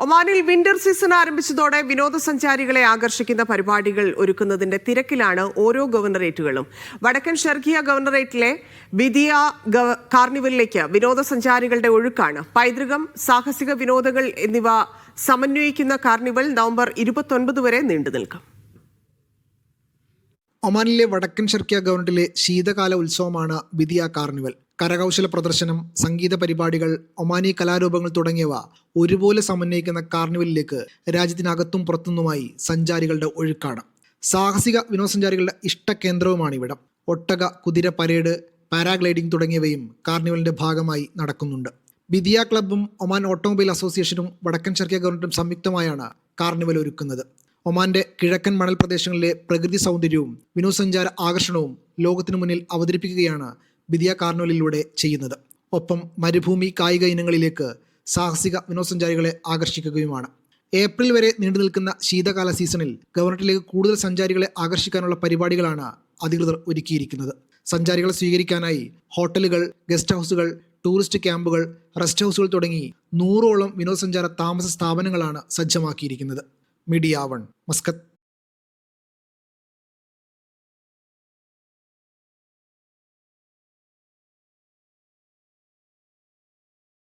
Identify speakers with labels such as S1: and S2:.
S1: ഒമാനിൽ winter season ആരംഭിച്ചതോടെ വിനോദസഞ്ചാരികളെ ആകർഷിക്കുന്ന പരിപാടികൾ ഒരുക്കുന്നതിന്റെ തിരക്കിലാണ് ഓരോ ഗവർണറേറ്റുകളും. വടക്കൻ ഷർഖിയ ഗവർണറേറ്റിലെ ബിദിയ കാർണിവലിലേക്ക് വിനോദസഞ്ചാരികളുടെ ഒഴുക്കാണ്. പൈതൃകം, സാഹസിക വിനോദങ്ങൾ എന്നിവ സമന്വയിക്കുന്ന കാർണിവൽ നവംബർ 29 വരെ നീണ്ടുനിൽക്കും.
S2: ഒമാനിലെ വടക്കൻ ഷർഖിയ ഗവർണറേറ്റിലെ ശീതകാല ഉത്സവമാണ് ബിദിയ കാർണിവൽ. കരകൗശല പ്രദർശനം, സംഗീത പരിപാടികൾ, ഒമാനി കലാരൂപങ്ങൾ തുടങ്ങിയവ ഒരുപോലെ സമന്വയിക്കുന്ന കാർണിവലിലേക്ക് രാജ്യത്തിനകത്തും പുറത്തുനിന്നുമായി സഞ്ചാരികളുടെ ഒഴുക്കാണ്. സാഹസിക വിനോദസഞ്ചാരികളുടെ ഇഷ്ടകേന്ദ്രവുമാണ് ഇവിടം. ഒട്ടക, കുതിര പരേഡ്, പാരാഗ്ലൈഡിംഗ് തുടങ്ങിയവയും കാർണിവലിന്റെ ഭാഗമായി നടക്കുന്നുണ്ട്. ബിദിയ ക്ലബ്ബും ഒമാൻ ഓട്ടോമൊബൈൽ അസോസിയേഷനും വടക്കൻ ഷർഖിയ ഗവർണറേറ്റും സംയുക്തമായാണ് കാർണിവൽ ഒരുക്കുന്നത്. ഒമാന്റെ കിഴക്കൻ മണൽ പ്രദേശങ്ങളിലെ പ്രകൃതി സൗന്ദര്യവും വിനോദസഞ്ചാര ആകർഷണവും ലോകത്തിനു മുന്നിൽ അവതരിപ്പിക്കുകയാണ് ബിദിയ കാർണിവലിലൂടെ ചെയ്യുന്നത്. ഒപ്പം മരുഭൂമി കായിക ഇനങ്ങളിലേക്ക് സാഹസിക വിനോദസഞ്ചാരികളെ ആകർഷിക്കുകയുമാണ്. ഏപ്രിൽ വരെ നീണ്ടു നിൽക്കുന്ന ശീതകാല സീസണിൽ ഗവർണറേറ്റിലേക്ക് കൂടുതൽ സഞ്ചാരികളെ ആകർഷിക്കാനുള്ള പരിപാടികളാണ് അധികൃതർ ഒരുക്കിയിരിക്കുന്നത്. സഞ്ചാരികളെ സ്വീകരിക്കാനായി ഹോട്ടലുകൾ, ഗസ്റ്റ് ഹൗസുകൾ, ടൂറിസ്റ്റ് ക്യാമ്പുകൾ, റെസ്റ്റ് ഹൗസുകൾ തുടങ്ങി 100ഓളം വിനോദസഞ്ചാര താമസ സ്ഥാപനങ്ങളാണ് സജ്ജമാക്കിയിരിക്കുന്നത്. Media 1, Muscat.